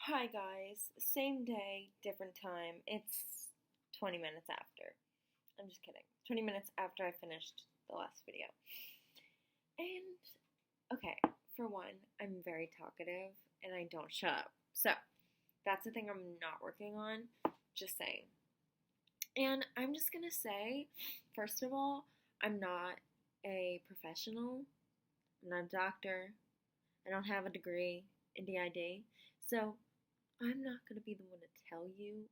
Hi guys, same day, different time. It's 20 minutes after. I'm just kidding. 20 minutes after I finished the last video. And, okay, for one, I'm very talkative and I don't shut up. So, that's the thing I'm not working on. Just saying. And I'm just gonna say, first of all, I'm not a professional. I'm not a doctor. I don't have a degree in D.I.D. So, I'm not going to be the one to tell you,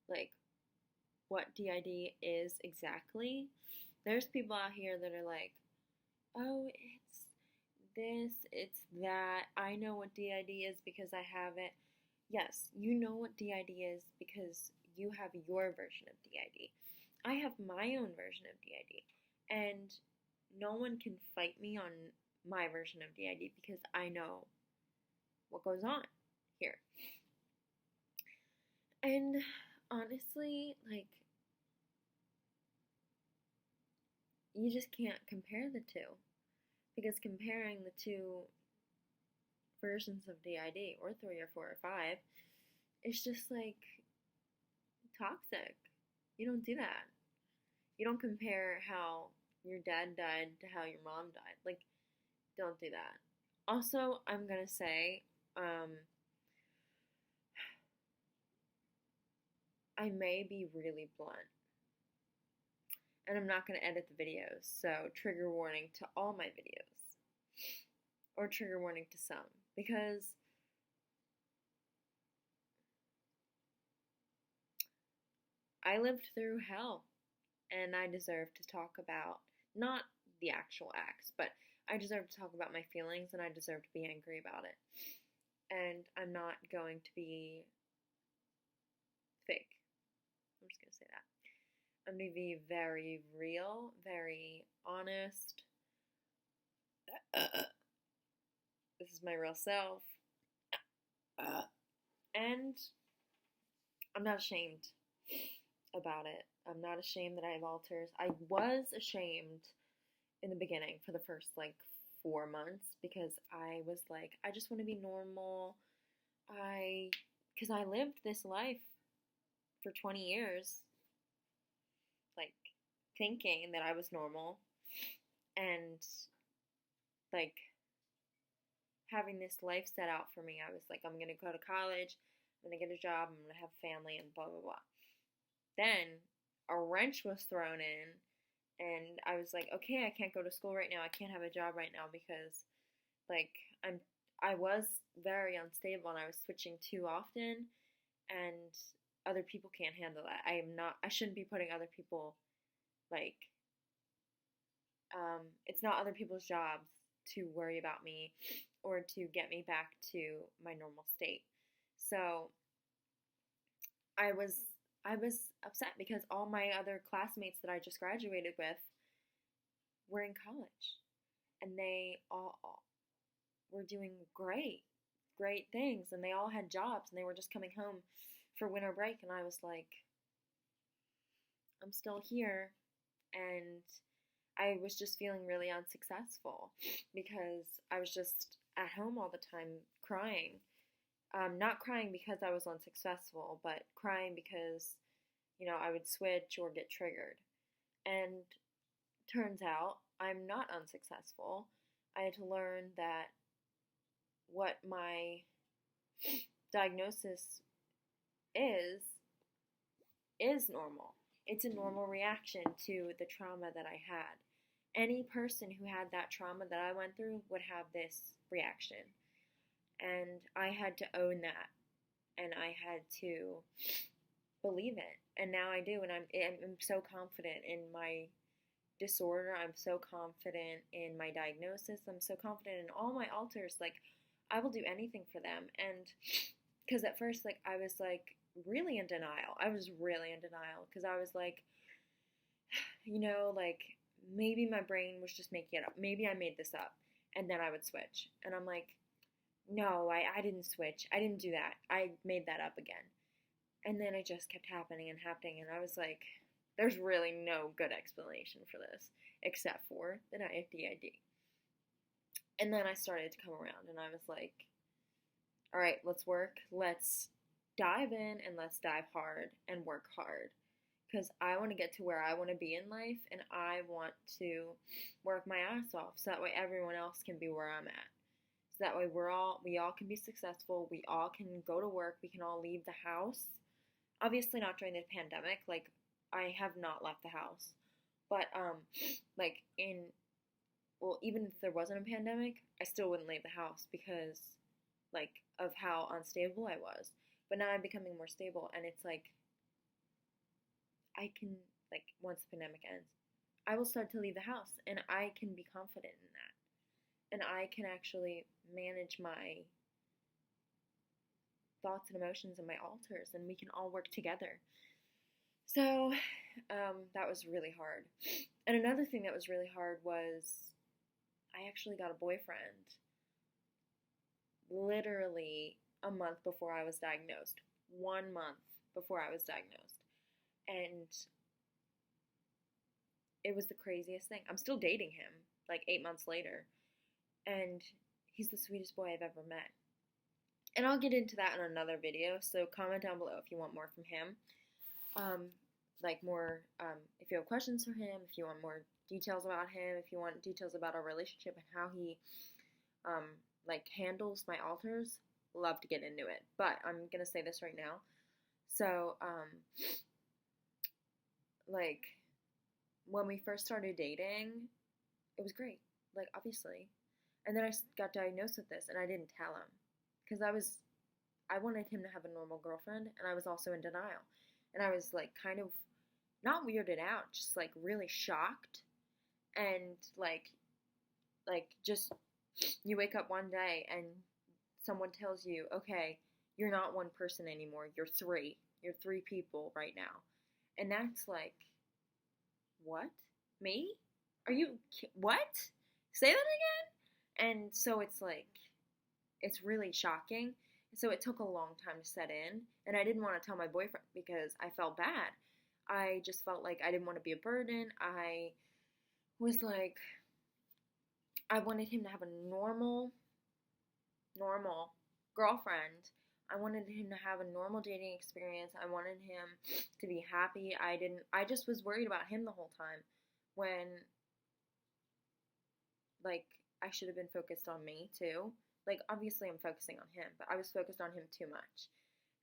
like, what D.I.D is exactly. There's people out here that are like, oh, it's this, it's that. I know what D.I.D is because I have it. Yes, you know what D.I.D is because you have your version of D.I.D. I have my own version of D.I.D. And no one can fight me on my version of D.I.D because I know what goes on here. And honestly, like, you just can't compare the two. Because comparing the two versions of D.I.D, or 3 or 4 or 5, is just like toxic. You don't do that. You don't compare how your dad died to how your mom died. Like, don't do that. Also, I'm gonna say, I may be really blunt. And I'm not going to edit the videos, so trigger warning to all my videos. Or trigger warning to some. Because I lived through hell. And I deserve to talk about, not the actual acts, but I deserve to talk about my feelings and I deserve to be angry about it. And I'm not going to be fake. I'm just going to say that. I'm going to be very real, very honest. This is my real self. And I'm not ashamed about it. I'm not ashamed that I have alters. I was ashamed in the beginning for the first, 4 months because I was like, I just want to be normal. Because I lived this life for 20 years, thinking that I was normal and, having this life set out for me. I was like, I'm going to go to college, I'm going to get a job, I'm going to have family, and blah, blah, blah. Then a wrench was thrown in, and I was like, okay, I can't go to school right now, I can't have a job right now because, I was very unstable and I was switching too often, and other people can't handle that. I shouldn't be putting other people, it's not other people's jobs to worry about me or to get me back to my normal state. So I was upset because all my other classmates that I just graduated with were in college and they all were doing great things, and they all had jobs and they were just coming home for winter break, and I was like, I'm still here, and I was just feeling really unsuccessful because I was just at home all the time crying. Not crying because I was unsuccessful, but crying because, I would switch or get triggered. And turns out I'm not unsuccessful. I had to learn that what my diagnosis is normal. It's a normal reaction to the trauma that I had. Any person who had that trauma that I went through would have this reaction. And I had to own that. And I had to believe it. And now I do. And I'm so confident in my disorder. I'm so confident in my diagnosis. I'm so confident in all my alters. I will do anything for them. And because at first, I was, really in denial. I was really in denial because I was like, maybe my brain was just making it up. Maybe I made this up. And then I would switch. And I'm like, no, I didn't switch. I didn't do that. I made that up again. And then it just kept happening and happening. And I was like, there's really no good explanation for this except for that I have D.I.D. And then I started to come around and I was like, all right, let's work. Let's dive in and let's dive hard and work hard. Because I want to get to where I want to be in life, and I want to work my ass off so that way everyone else can be where I'm at. So that way we all can be successful. We all can go to work. We can all leave the house. Obviously not during the pandemic. Like, I have not left the house. But like even if there wasn't a pandemic, I still wouldn't leave the house because like of how unstable I was. But now I'm becoming more stable, and it's like I can, like, once the pandemic ends, I will start to leave the house, and I can be confident in that. And I can actually manage my thoughts and emotions and my alters, and we can all work together. So that was really hard. And another thing that was really hard was I actually got a boyfriend literally a month before I was diagnosed. 1 month before I was diagnosed. And it was the craziest thing. I'm still dating him, like 8 months later. And he's the sweetest boy I've ever met. And I'll get into that in another video, so comment down below if you want more from him. If you have questions for him, if you want more details about him, if you want details about our relationship and how he, handles my alters, love to get into it. But I'm gonna say this right now. So, when we first started dating, it was great, like, obviously. And then I got diagnosed with this, and I didn't tell him. Because I wanted him to have a normal girlfriend, and I was also in denial. And I was, like, kind of, not weirded out, just, like, really shocked. And, just, you wake up one day, and someone tells you, okay, you're not one person anymore, you're three. You're three people right now. And that's, like, what? Me? Are you, what? Say that again? And so it's, like, it's really shocking. So it took a long time to set in, and I didn't want to tell my boyfriend because I felt bad. I just felt like I didn't want to be a burden. I was like, I wanted him to have a normal girlfriend. I wanted him to have a normal dating experience. I wanted him to be happy. I just was worried about him the whole time when, like, I should have been focused on me too. Like, obviously I'm focusing on him, but I was focused on him too much.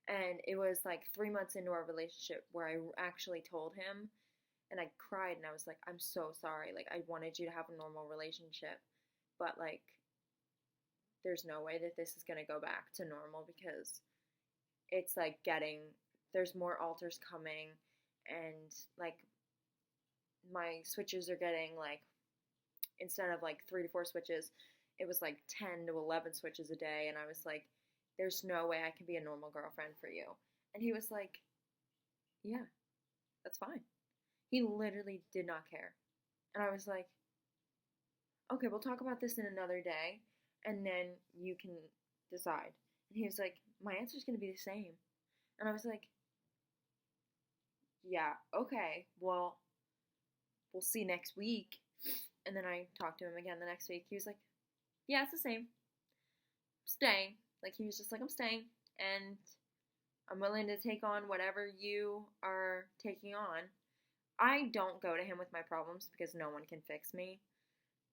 And it was like 3 months into our relationship where I actually told him, and I cried, and I was like, I'm so sorry. Like, I wanted you to have a normal relationship, but, like, there's no way that this is going to go back to normal because it's, like, there's more alters coming, and, like, my switches are getting, like, instead of, like, 3 to 4 switches, it was, like, 10 to 11 switches a day, and I was like, there's no way I can be a normal girlfriend for you. And he was like, yeah, that's fine. He literally did not care. And I was like, okay, we'll talk about this in another day, and then you can decide. And he was like, my answer's going to be the same. And I was like, yeah, okay, well, we'll see next week. And then I talked to him again the next week. He was like, yeah, it's the same. I'm staying. Like, he was just like, I'm staying, and I'm willing to take on whatever you are taking on. I don't go to him with my problems because no one can fix me.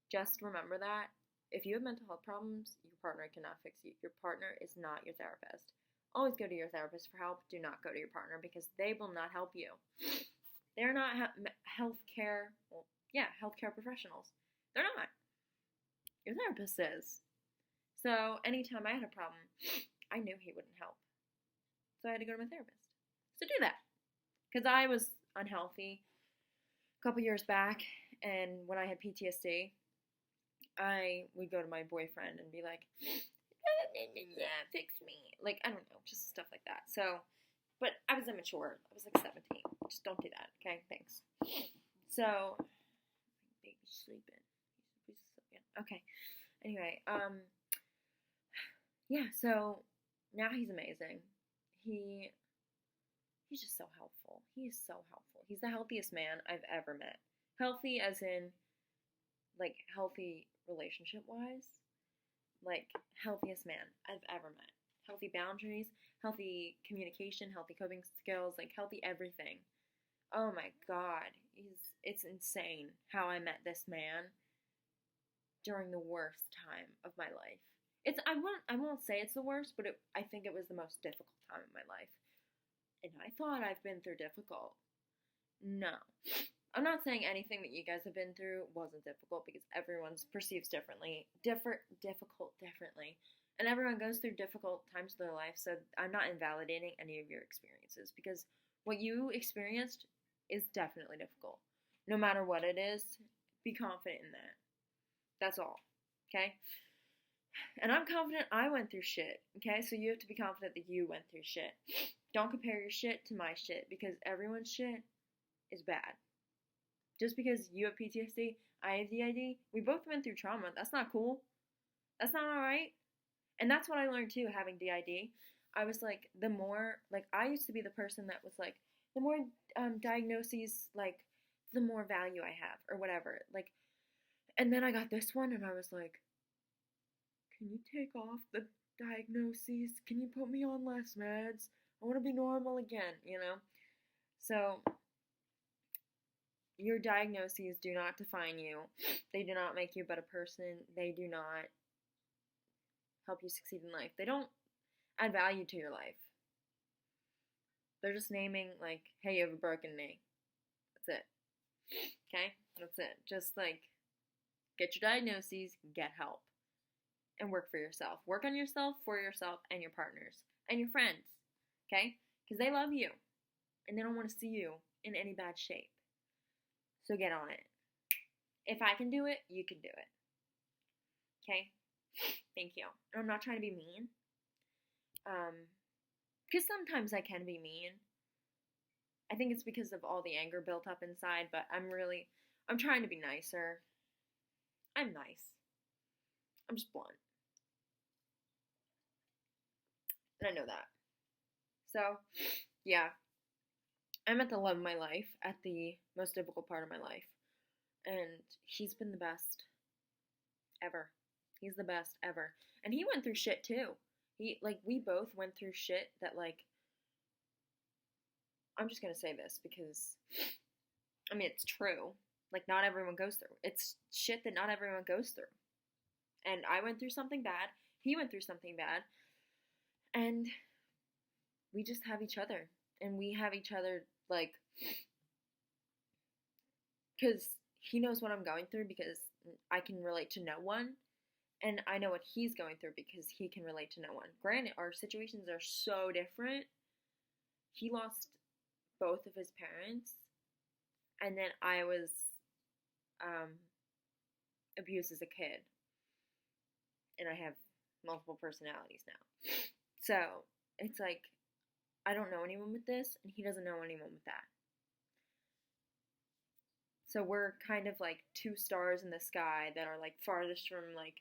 Just remember that. If you have mental health problems, your partner cannot fix you. Your partner is not your therapist. Always go to your therapist for help. Do not go to your partner because they will not help you. They're not healthcare professionals. They're not. Your therapist is. So anytime I had a problem, I knew he wouldn't help. So I had to go to my therapist. So do that. Because I was unhealthy a couple years back, and when I had PTSD, I would go to my boyfriend and be like, fix me. Like, I don't know, just stuff like that. So, but I was immature. I was like 17. Just don't do that, okay? Thanks. So, baby's sleeping. Okay. Anyway, yeah, so now he's amazing. He's just so helpful. He is so helpful. He's the healthiest man I've ever met. Healthy as in, like, healthy relationship-wise. Like, healthiest man I've ever met. healthy boundaries, healthy communication, healthy coping skills, like healthy everything. Oh my God, it's insane how I met this man during the worst time of my life. I won't say it's the worst, but I think it was the most difficult time of my life. And I thought I've been through difficult. No. I'm not saying anything that you guys have been through wasn't difficult, because everyone's perceives differently. Difficult differently. And everyone goes through difficult times of their life, so I'm not invalidating any of your experiences, because what you experienced is definitely difficult. No matter what it is, be confident in that. That's all. Okay? And I'm confident I went through shit. Okay? So you have to be confident that you went through shit. Don't compare your shit to my shit, because everyone's shit is bad. Just because you have PTSD, I have D.I.D, we both went through trauma. That's not cool. That's not alright. And that's what I learned too, having D.I.D. I was like, the more, like, I used to be the person that was like, the more diagnoses, like, the more value I have, or whatever. Like, and then I got this one, and I was like, can you take off the diagnoses? Can you put me on less meds? I want to be normal again, you know? So, your diagnoses do not define you. They do not make you a better person. They do not help you succeed in life. They don't add value to your life. They're just naming, like, hey, you have a broken knee. That's it. Okay? That's it. Just, like, get your diagnoses, get help, and work for yourself. Work on yourself, for yourself, and your partners, and your friends. Okay? Because they love you, and they don't want to see you in any bad shape. So get on it. If I can do it, you can do it. Okay? Thank you. And I'm not trying to be mean. Because sometimes I can be mean. I think it's because of all the anger built up inside, but I'm trying to be nicer. I'm nice. I'm just blunt. And I know that. So, yeah. I'm at the love of my life, at the most difficult part of my life. And he's been the best ever. He's the best ever. And he went through shit too. We both went through shit that, like, I'm just gonna say this because, I mean, it's true. Like, not everyone goes through. It's shit that not everyone goes through. And I went through something bad. He went through something bad. And we just have each other. And we have each other, like, because he knows what I'm going through, because I can relate to no one. And I know what he's going through because he can relate to no one. Granted, our situations are so different. He lost both of his parents. And then I was abused as a kid. And I have multiple personalities now. So, it's like, I don't know anyone with this, and he doesn't know anyone with that. So we're kind of like two stars in the sky that are, like, farthest from, like,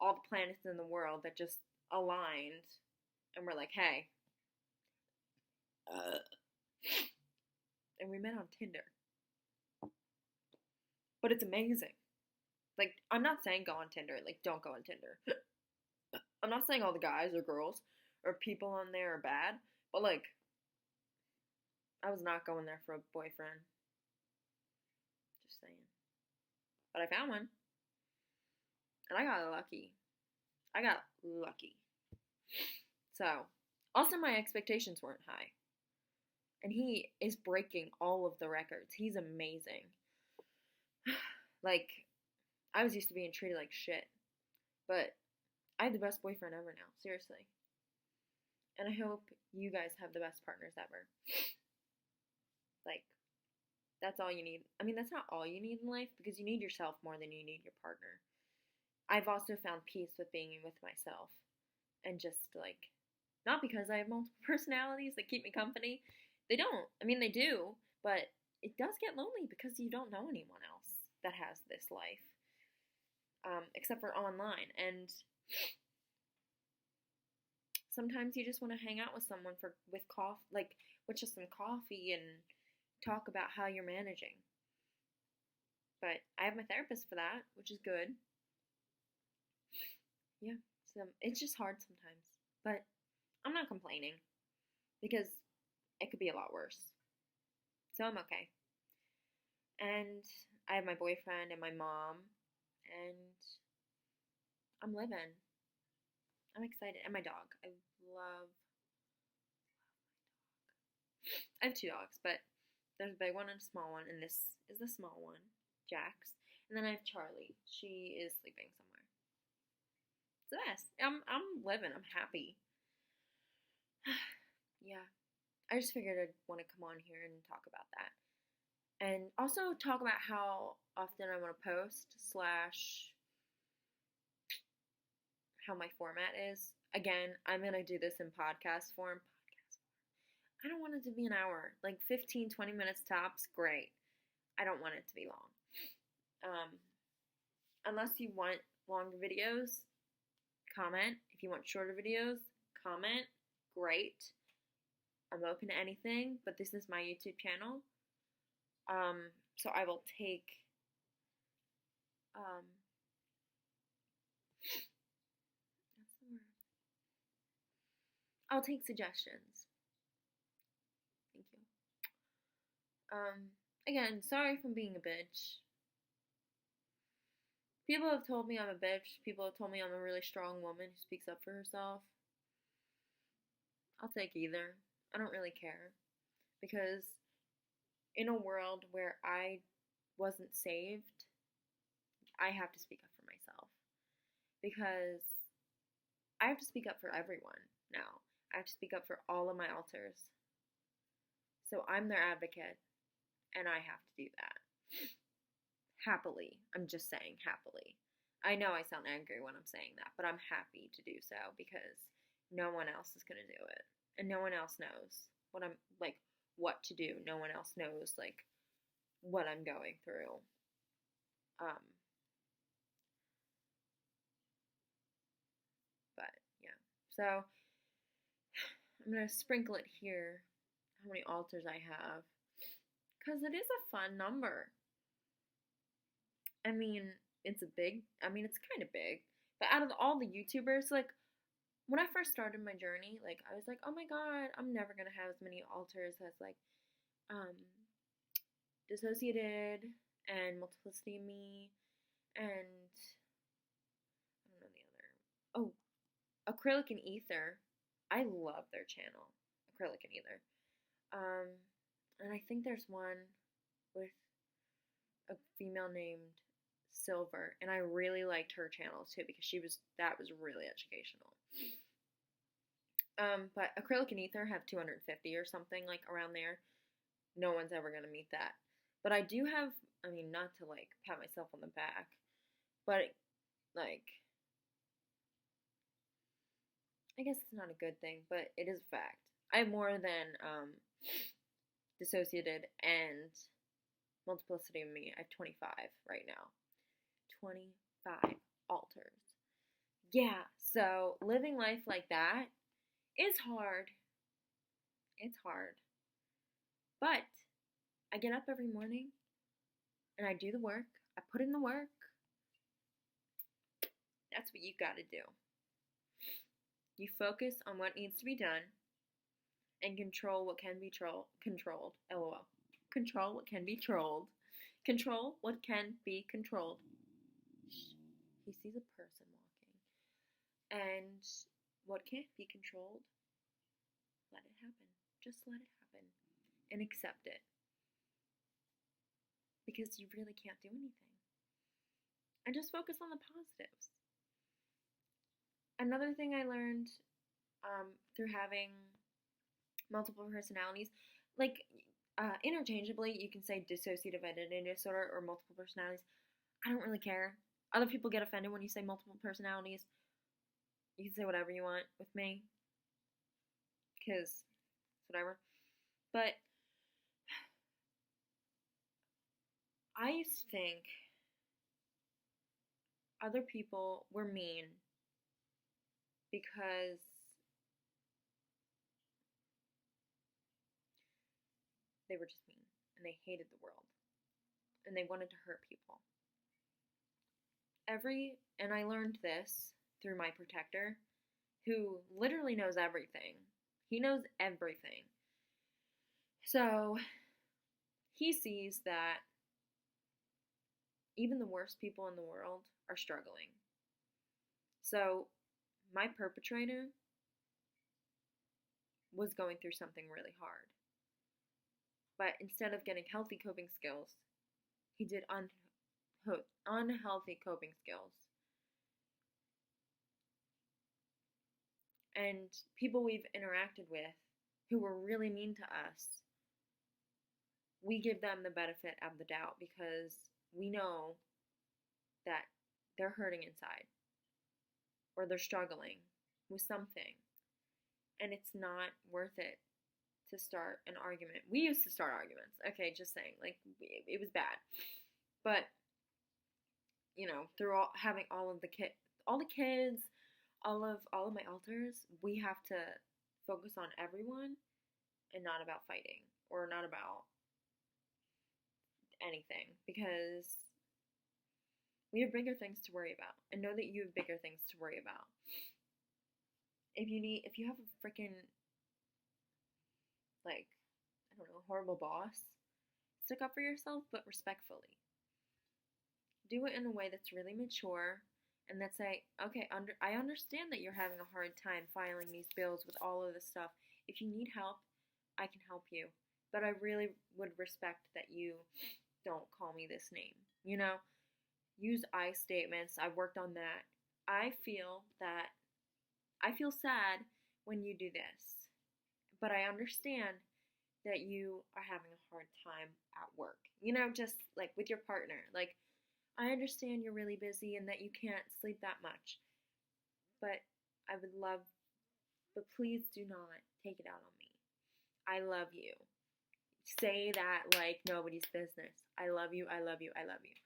all the planets in the world that just aligned. And we're like, hey. And we met on Tinder. But it's amazing. Like, I'm not saying go on Tinder. Like, don't go on Tinder. I'm not saying all the guys or girls or people on there are bad. But, like, I was not going there for a boyfriend. Just saying. But I found one. And I got lucky. So, also my expectations weren't high. And he is breaking all of the records. He's amazing. Like, I was used to being treated like shit. But I have the best boyfriend ever now. Seriously. And I hope you guys have the best partners ever. Like, that's all you need. I mean, that's not all you need in life, because you need yourself more than you need your partner. I've also found peace with being with myself. And just, like, not because I have multiple personalities that keep me company. They don't. I mean, they do. But it does get lonely because you don't know anyone else that has this life. Except for online. And sometimes you just want to hang out with someone with just some coffee and talk about how you're managing. But I have my therapist for that, which is good. Yeah, so it's just hard sometimes. But I'm not complaining because it could be a lot worse. So I'm okay. And I have my boyfriend and my mom, and I'm living. I'm excited. And my dog. I have two dogs, but there's a big one and a small one, and this is the small one, Jax. And then I have Charlie. She is sleeping somewhere. It's the best. I'm living. I'm happy. Yeah. I just figured I'd want to come on here and talk about that. And also talk about how often I want to post / how my format is. Again, I'm going to do this in podcast form. I don't want it to be an hour. Like 15, 20 minutes tops, great. I don't want it to be long. Unless you want longer videos, comment. If you want shorter videos, comment. Great. I'm open to anything, but this is my YouTube channel. So I will take that's the word. I'll take suggestions. Thank you. Again, sorry for being a bitch. People have told me I'm a bitch. People have told me I'm a really strong woman who speaks up for herself. I'll take either. I don't really care. Because in a world where I wasn't saved, I have to speak up for myself. Because I have to speak up for everyone now. I have to speak up for all of my alters. So I'm their advocate, and I have to do that. Happily. I'm just saying happily. I know I sound angry when I'm saying that, but I'm happy to do so because no one else is going to do it. And no one else knows what I'm, like, what to do. No one else knows, like, what I'm going through. But, yeah. So, I'm going to sprinkle it here, how many alters I have. Because it is a fun number. I mean, it's kind of big. But out of all the YouTubers, like, when I first started my journey, like, I was like, oh my god, I'm never going to have as many alters as, like, Dissociated and Multiplicity of Me and I don't know the other. Oh, Acrylic and Ether. I love their channel, Acrylic and Ether. And I think there's one with a female named Silver, and I really liked her channel too because that was really educational. But Acrylic and Ether have 250 or something, like, around there. No one's ever gonna meet that. But I do have, I mean, not to, like, pat myself on the back, but, like, I guess it's not a good thing, but it is a fact. I have more than Dissociated and Multiplicity of Me. I have 25 right now. 25 alters. Yeah, so living life like that is hard. It's hard. But I get up every morning and I do the work. I put in the work. That's what you gotta do. You focus on what needs to be done and control what can be controlled. LOL. Control what can be trolled. Control what can be controlled. Shh. He sees a person walking. And what can't be controlled, let it happen. Just let it happen. And accept it. Because you really can't do anything. And just focus on the positives. Another thing I learned through having multiple personalities, like, interchangeably, you can say dissociative identity disorder or multiple personalities. I don't really care. Other people get offended when you say multiple personalities. You can say whatever you want with me, because it's whatever. But I used to think other people were mean because they were just mean and they hated the world and they wanted to hurt people. And I learned this through my protector. who literally knows everything. He knows everything. So he sees that even the worst people in the world are struggling. So my perpetrator was going through something really hard. But instead of getting healthy coping skills, he did unhealthy coping skills. And people we've interacted with who were really mean to us, we give them the benefit of the doubt because we know that they're hurting inside or they're struggling with something. And it's not worth it to start an argument. We used to start arguments. Okay, just saying. Like, it was bad. But, you know, through having all the kids, all of my alters, we have to focus on everyone and not about fighting or not about anything, because we have bigger things to worry about, and know that you have bigger things to worry about. If you have a freaking, like, I don't know, horrible boss, stick up for yourself, but respectfully. Do it in a way that's really mature, and that say, okay, I understand that you're having a hard time filing these bills with all of this stuff. If you need help, I can help you. But I really would respect that you don't call me this name. You know? Use I statements. I've worked on that. I feel sad when you do this. But I understand that you are having a hard time at work. You know, just like with your partner. Like, I understand you're really busy and that you can't sleep that much. But please do not take it out on me. I love you. Say that like nobody's business. I love you, I love you, I love you.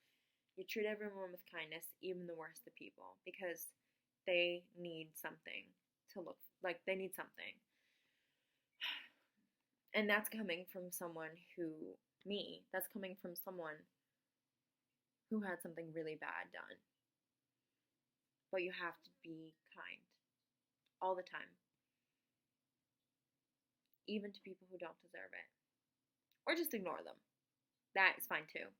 You treat everyone with kindness, even the worst of people, because they need something to look like. They need something. And that's coming from someone that's coming from someone who had something really bad done. But you have to be kind all the time, even to people who don't deserve it. Or just ignore them. That is fine too.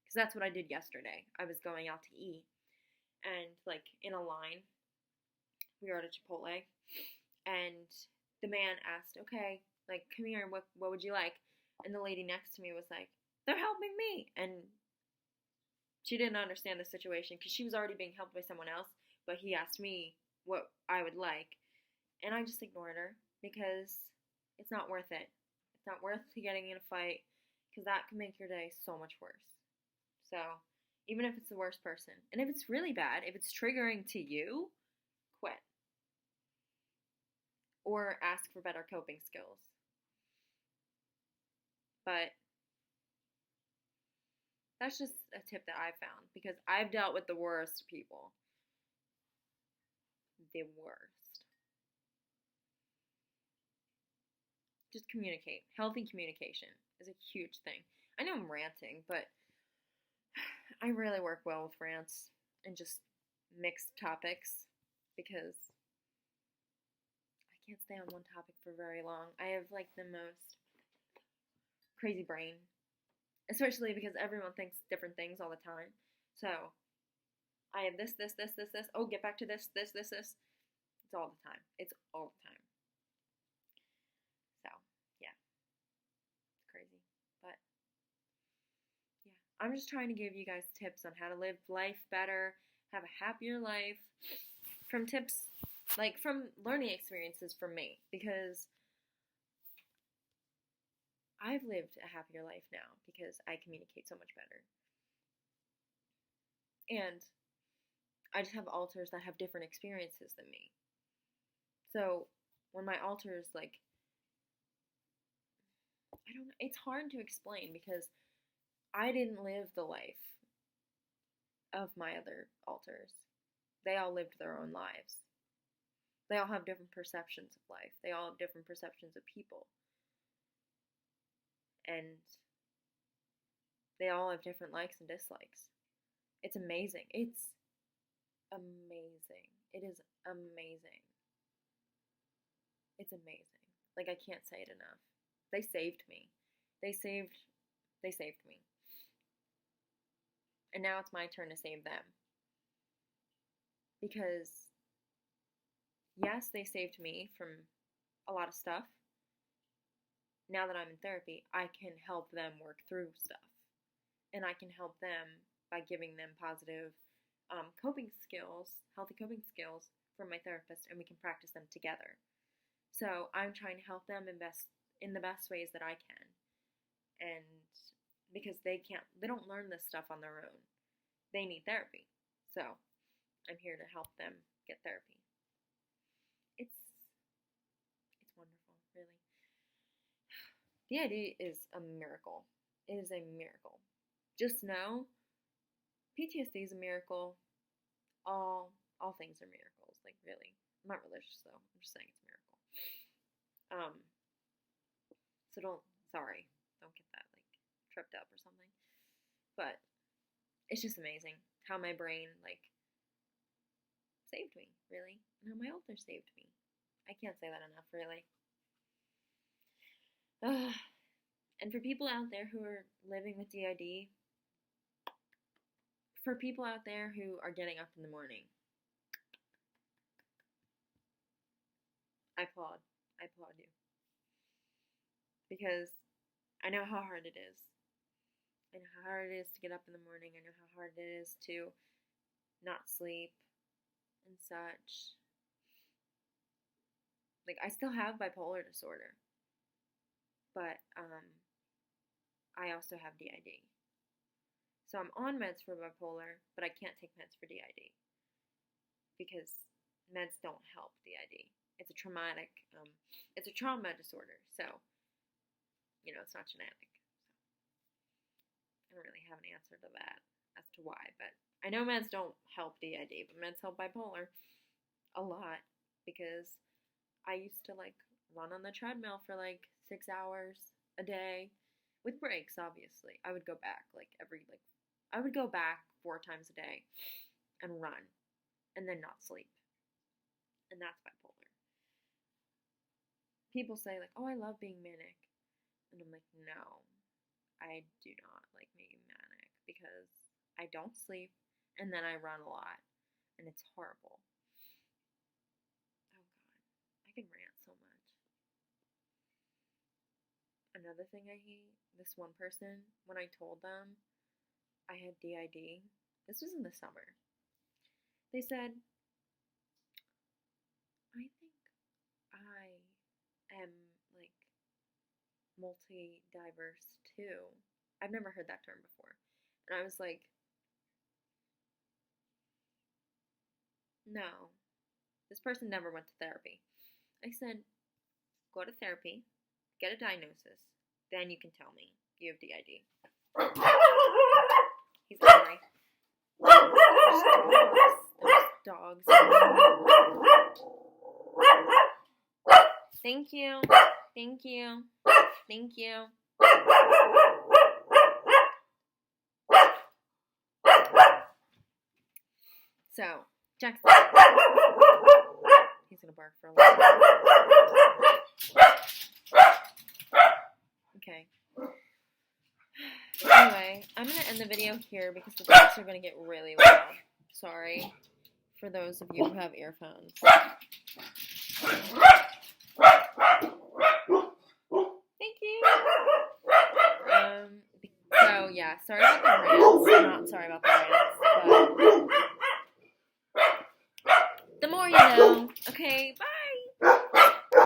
Because that's what I did yesterday. I was going out to eat, and like in a line, we were at a Chipotle, and the man asked, okay, like, come here, what would you like? And the lady next to me was like, they're helping me. And she didn't understand the situation because she was already being helped by someone else, but he asked me what I would like. And I just ignored her because it's not worth it. It's not worth getting in a fight, because that can make your day so much worse. So, even if it's the worst person, and if it's really bad, if it's triggering to you, quit. Or ask for better coping skills. But that's just a tip that I've found, because I've dealt with the worst people. The worst. Just communicate. Healthy communication is a huge thing. I know I'm ranting, but I really work well with rants and just mixed topics, because I can't stay on one topic for very long. I have like the most crazy brain, especially because everyone thinks different things all the time. So I have this. Oh, get back to this. It's all the time. It's all the time. So, yeah. It's crazy. But, yeah. I'm just trying to give you guys tips on how to live life better, have a happier life, from tips, like from learning experiences from me, because I've lived a happier life now because I communicate so much better. And I just have alters that have different experiences than me. So when my alters, like, I don't know, it's hard to explain because I didn't live the life of my other alters. They all lived their own lives. They all have different perceptions of life. They all have different perceptions of people. And they all have different likes and dislikes. It's amazing. It's amazing. It is amazing. It's amazing. Like, I can't say it enough. They saved me. They saved me. And now it's my turn to save them. Because, yes, they saved me from a lot of stuff. Now that I'm in therapy, I can help them work through stuff. And I can help them by giving them positive coping skills, healthy coping skills from my therapist, and we can practice them together. So I'm trying to help them invest in the best ways that I can. And because they don't learn this stuff on their own. They need therapy. So I'm here to help them get therapy. It's wonderful, really. D.I.D is a miracle. It is a miracle. Just know, PTSD is a miracle. All things are miracles. Like, really. I'm not religious, though. I'm just saying it's a miracle. So don't get that, like, tripped up or something. But it's just amazing how my brain, like, saved me, really. And how my altar saved me. I can't say that enough, really. And for people out there who are living with D.I.D, for people out there who are getting up in the morning, I applaud you. Because I know how hard it is. I know how hard it is to get up in the morning. I know how hard it is to not sleep and such. Like, I still have bipolar disorder. But, I also have D.I.D. So I'm on meds for bipolar, but I can't take meds for D.I.D. because meds don't help D.I.D. It's a traumatic, it's a trauma disorder, so, it's not genetic. I don't really have an answer to that as to why, but I know meds don't help D.I.D., but meds help bipolar a lot because I used to, like, run on the treadmill for, like, 6 hours a day with breaks, obviously. I would go back, I would go back 4 times a day and run and then not sleep. And that's bipolar. People say, like, oh, I love being manic. And I'm like, no, I do not like being manic because I don't sleep and then I run a lot. And it's horrible. Oh, God. I can rant so much. Another thing I hate, this one person, when I told them I had D.I.D, this was in the summer, they said, I think I am, like, multi-diverse too. I've never heard that term before. And I was like, no, this person never went to therapy. I said, go to therapy, get a diagnosis, then you can tell me you have D.I.D. He's angry. There's dogs. Thank you. Thank you. Thank you. So, Jackson. He's gonna bark for a while. Okay. Anyway, I'm going to end the video here because the dogs are going to get really loud. Sorry for those of you who have earphones. Thank you. So, yeah, sorry about the rants. Not sorry about the rants, but the more you know. Okay, bye.